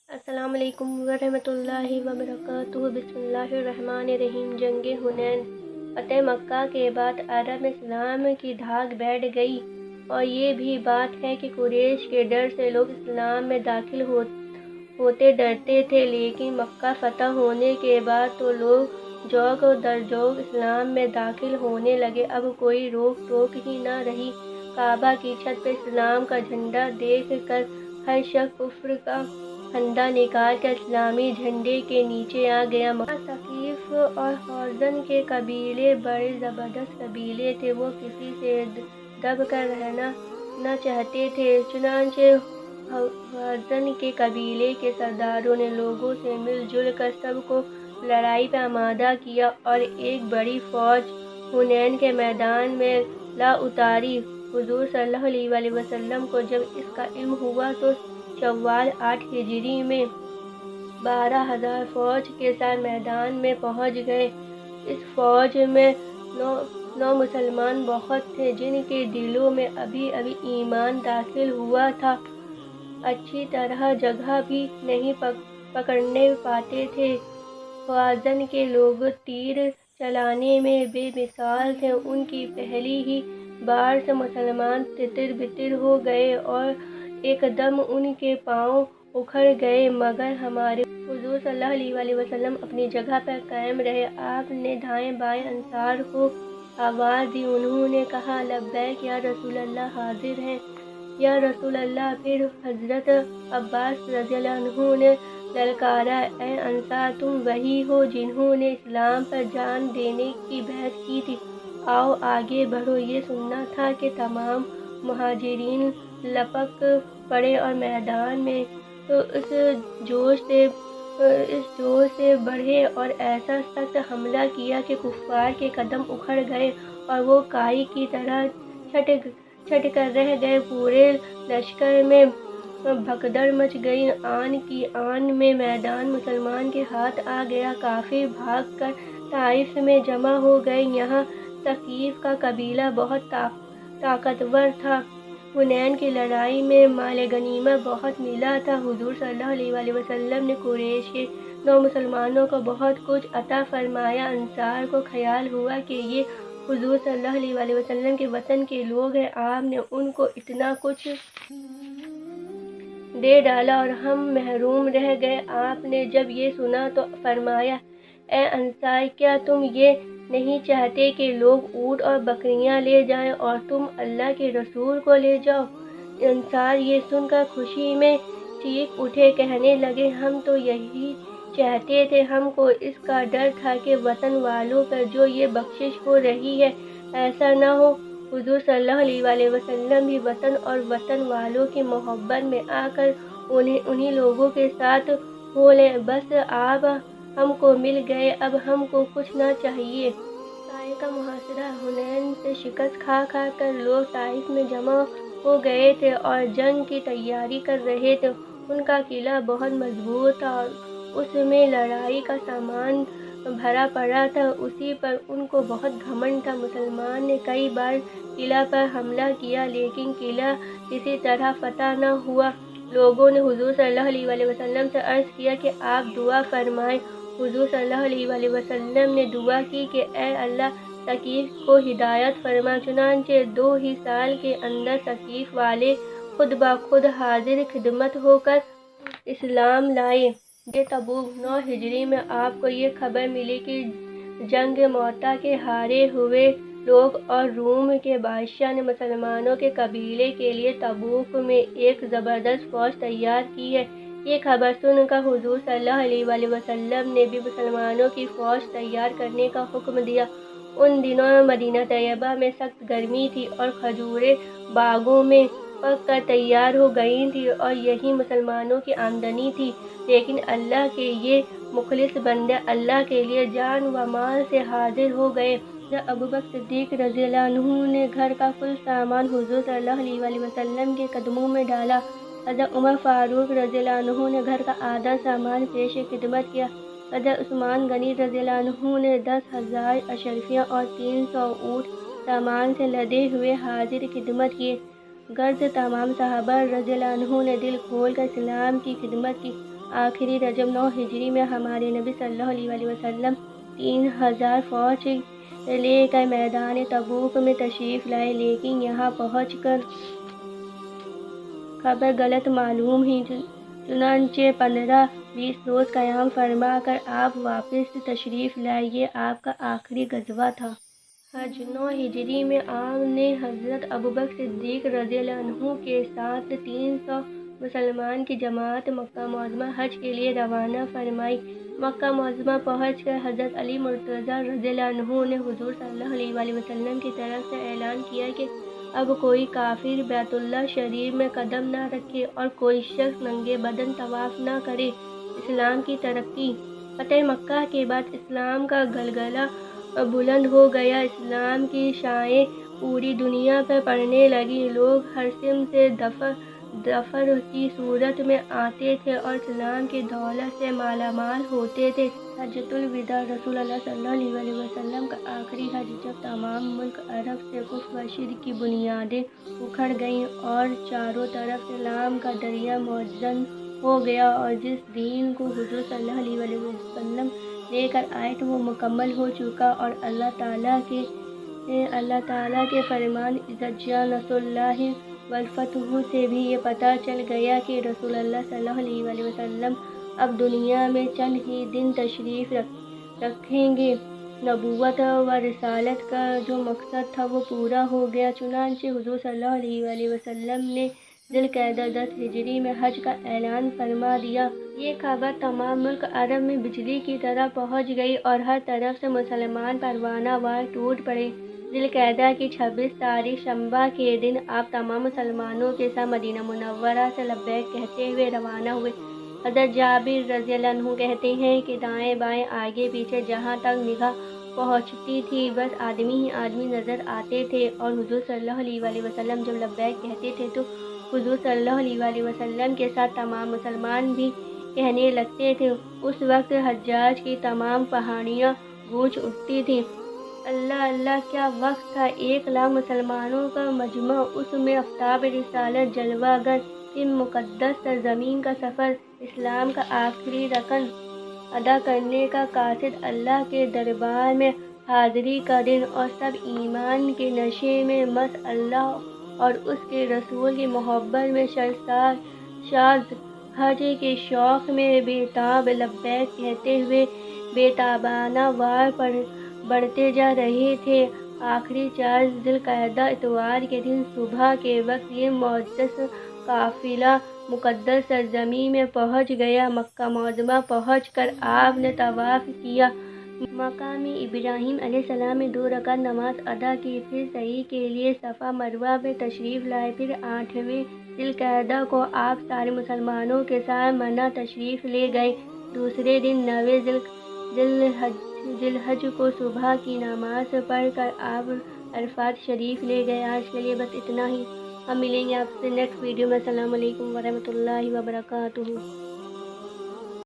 السلام علیکم ورحمۃ اللہ وبرکاتہ۔ بسم اللہ الرحمن الرحیم۔ جنگ حنین۔ فتح مکہ کے بعد عرب میں اسلام کی دھاک بیٹھ گئی، اور یہ بھی بات ہے کہ قریش کے ڈر سے لوگ اسلام میں داخل ہوتے ڈرتے تھے، لیکن مکہ فتح ہونے کے بعد تو لوگ جوق در جوق اسلام میں داخل ہونے لگے۔ اب کوئی روک ٹوک ہی نہ رہی۔ کعبہ کی چھت پر اسلام کا جھنڈا دیکھ کر ہر شخص کفر کا پھندا نکال کر اسلامی جھنڈے کے نیچے آ گیا۔ ثقیف اور خوزن کے قبیلے بڑے زبردست قبیلے تھے، وہ کسی سے دب کر رہنا نہ چاہتے تھے۔ چنانچہ خوزن کے قبیلے کے سرداروں نے لوگوں سے مل جل کر سب کو لڑائی پہ آمادہ کیا اور ایک بڑی فوج حنین کے میدان میں لا اتاری۔ حضور صلی اللہ علیہ وسلم کو جب اس کا علم ہوا تو شوال 8 ہجری میں 12,000 فوج کے ساتھ میدان میں پہنچ گئے۔ اس فوج میں نو مسلمان بہت تھے، جن کے دلوں میں ابھی ابھی ایمان داخل ہوا تھا، اچھی طرح جگہ بھی نہیں پکڑنے پاتے تھے۔ خوازن کے لوگ تیر چلانے میں بے مثال تھے، ان کی پہلی ہی بار سے مسلمان تتر بتر ہو گئے اور ایک دم ان کے پاؤں اکھڑ گئے، مگر ہمارے حضور صلی اللہ علیہ وسلم اپنی جگہ پر قائم رہے۔ آپ نے دائیں بائیں انصار کو آواز دی، انہوں نے کہا لبیک یا رسول اللہ، حاضر ہیں یا رسول اللہ۔ پھر حضرت عباس رضی اللہ عنہ نے للکارا، اے انصار، تم وہی ہو جنہوں نے اسلام پر جان دینے کی بیعت کی تھی، آؤ آگے بڑھو۔ یہ سننا تھا کہ تمام مہاجرین لپک پڑے اور میدان میں اس جوش سے بڑھے اور ایسا سخت حملہ کیا کہ کفار کے قدم اکھڑ گئے اور وہ کائی کی طرح چھٹ کر رہ گئے۔ پورے لشکر میں بھگدڑ مچ گئی، آن کی آن میں میدان مسلمان کے ہاتھ آ گیا۔ کافر بھاگ کر طائف میں جمع ہو گئے۔ یہاں ثقیف کا قبیلہ بہت طاقتور تھا۔ حنین کی لڑائی میں مال غنیمت بہت ملا تھا۔ حضور صلی اللہ علیہ وسلم نے قریش کے نو مسلمانوں کو بہت کچھ عطا فرمایا۔ انصار کو خیال ہوا کہ یہ حضور صلی اللہ علیہ وسلم کے وطن کے لوگ ہیں، آپ نے ان کو اتنا کچھ دے ڈالا اور ہم محروم رہ گئے۔ آپ نے جب یہ سنا تو فرمایا، اے انصار، کیا تم یہ نہیں چاہتے کہ لوگ اونٹ اور بکریاں لے جائیں اور تم اللہ کے رسول کو لے جاؤ؟ انصار یہ سن کر خوشی میں چیخ اٹھے، کہنے لگے ہم تو یہی چاہتے تھے، ہم کو اس کا ڈر تھا کہ وطن والوں پر جو یہ بخشش ہو رہی ہے ایسا نہ ہو۔ حضور صلی اللہ علیہ وسلم بھی وطن اور وطن والوں کی محبت میں آ کر انہی لوگوں کے ساتھ ہو لیں۔ بس آپ ہم کو مل گئے، اب ہم کو کچھ نہ چاہیے۔ طائف کا محاصرہ۔ حنین سے شکست کھا کھا کر لوگ طائف میں جمع ہو گئے تھے اور جنگ کی تیاری کر رہے تھے۔ ان کا قلعہ بہت مضبوط تھا اور اس میں لڑائی کا سامان بھرا پڑا تھا، اسی پر ان کو بہت گھمنڈ تھا۔ مسلمان نے کئی بار قلعہ پر حملہ کیا، لیکن قلعہ کسی طرح فتح نہ ہوا۔ لوگوں نے حضور صلی اللہ علیہ وسلم سے عرض کیا کہ آپ دعا فرمائیں۔ حضور صلی اللہ علیہ وسلم نے دعا کی کہ اے اللہ، ثقیف کو ہدایت فرما۔ چنانچہ 2 ہی سال کے اندر ثقیف والے خود بخود حاضر خدمت ہو کر اسلام لائے۔ جنگ تبوک۔ 9 ہجری میں آپ کو یہ خبر ملی کہ جنگ موتا کے ہارے ہوئے لوگ اور روم کے بادشاہ نے مسلمانوں کے قبیلے کے لیے تبوک میں ایک زبردست فوج تیار کی ہے۔ یہ خبر سن کر حضور صلی اللہ علیہ وسلم نے بھی مسلمانوں کی فوج تیار کرنے کا حکم دیا۔ ان دنوں مدینہ طیبہ میں سخت گرمی تھی اور کھجوریں باغوں میں پک کر تیار ہو گئی تھیں اور یہی مسلمانوں کی آمدنی تھی، لیکن اللہ کے یہ مخلص بندے اللہ کے لیے جان و مال سے حاضر ہو گئے۔ حضرت ابوبکر صدیق رضی اللہ عنہ نے گھر کا کل سامان حضور صلی اللہ علیہ وسلم کے قدموں میں ڈالا۔ حضرت عمر فاروق رضی اللہ عنہ نے گھر کا آدھا سامان پیش خدمت کیا۔ حضرت عثمان غنی رضی اللہ عنہ نے 10,000 اشرفیاں اور 300 اونٹ سامان سے لدے ہوئے حاضر خدمت کیے۔ غرض تمام صحابہ رضی اللہ عنہ نے دل کھول کر اسلام کی خدمت کی۔ آخری رجب 9 ہجری میں ہمارے نبی صلی اللہ علیہ وسلم 3000 فوج لے کر میدان تبوک میں تشریف لائے، لیکن یہاں پہنچ کر خبر غلط معلوم ہوئی۔ چنانچہ 15-20 روز قیام فرما کر آپ واپس تشریف لائے۔ یہ آپ کا آخری غزوہ تھا۔ حج 9 ہجری میں آپ نے حضرت ابوبکر صدیق رضی اللہ عنہ کے ساتھ 300 مسلمان کی جماعت مکہ معظمہ حج کے لیے روانہ فرمائی۔ مکہ معظمہ پہنچ کر حضرت علی مرتضیٰ رضی اللہ عنہ نے حضور صلی اللہ علیہ وسلم کی طرف سے اعلان کیا کہ اب کوئی کافر بیت اللہ شریف میں قدم نہ رکھے اور کوئی شخص ننگے بدن طواف نہ کرے۔ اسلام کی ترقی۔ فتح مکہ کے بعد اسلام کا گلگلہ بلند ہو گیا۔ اسلام کی شاعیں پوری دنیا پر پڑنے لگیں۔ لوگ ہر سمت سے دفر کی صورت میں آتے تھے اور اسلام کی دولت سے مالا مال ہوتے تھے۔ حجۃ الوداع۔ رسول اللہ صلی اللہ علیہ وسلم کا آخری حج، جب تمام ملک عرب سے کفر و شرک کی بنیادیں اکھڑ گئیں اور چاروں طرف اسلام کا دریا منجمد ہو گیا، اور جس دین کو حضور صلی اللہ علیہ وسلم لے کر آئے تھے وہ مکمل ہو چکا، اور اللہ تعالیٰ کے فرمان اذا جاء نصر اللہ والفتح سے بھی یہ پتہ چل گیا کہ رسول اللہ صلی اللہ علیہ وسلم اب دنیا میں چند ہی دن تشریف رکھیں گے۔ نبوت و رسالت کا جو مقصد تھا وہ پورا ہو گیا۔ چنانچہ حضور صلی اللہ علیہ وسلم نے ذی القعدہ 10 ہجری میں حج کا اعلان فرما دیا۔ یہ خبر تمام ملک عرب میں بجلی کی طرح پہنچ گئی اور ہر طرف سے مسلمان پروانہ وار ٹوٹ پڑے۔ ذی القعدہ کی 26 تاریخ شنبہ کے دن آپ تمام مسلمانوں کے ساتھ مدینہ منورہ سے لبیک کہتے ہوئے روانہ ہوئے۔ حضرت جابر رضی اللہ عنہ کہتے ہیں کہ دائیں بائیں آگے پیچھے جہاں تک نگاہ پہنچتی تھی بس آدمی ہی آدمی نظر آتے تھے، اور حضور صلی اللہ علیہ وسلم جب لبیک کہتے تھے تو حضور صلی اللہ علیہ وسلم کے ساتھ تمام مسلمان بھی کہنے لگتے تھے۔ اس وقت حجاج کی تمام پہاڑیاں گونج اٹھتی تھیں۔ اللہ اللہ کیا وقت تھا! 1,00,000 مسلمانوں کا مجمع، اس میں آفتاب رسالت جلوہ گر، پھر مقدس سرزمین کا سفر، اسلام کا آخری رکن ادا کرنے کا قاصد، اللہ کے دربار میں حاضری کا دن، اور سب ایمان کے نشے میں مست، اللہ اور اس کے رسول کی محبت میں سرشار، حج کے شوق میں بےتاب، لبیک کہتے ہوئے بےتابانہ وار بڑھتے جا رہے تھے۔ آخری 4 ذی القعدہ اتوار کے دن صبح کے وقت یہ معزز قافلہ مقدس سرزمین میں پہنچ گیا۔ مکہ معظمہ پہنچ کر آپ نے طواف کیا، مقام ابراہیم علیہ السلام میں 2 رکعت نماز ادا کی، پھر سعی کے لیے صفا مروہ پہ تشریف لائے۔ پھر 8ویں ذی القعدہ کو آپ سارے مسلمانوں کے ساتھ منی تشریف لے گئے۔ دوسرے دن 9 ذی الحج کو صبح کی نماز پڑھ کر آپ عرفات شریف لے گئے۔ آج کے لیے بس اتنا ہی، ہم ملیں گے آپ سے نیکسٹ ویڈیو میں۔ السلام علیکم ورحمۃ اللہ وبرکاتہ۔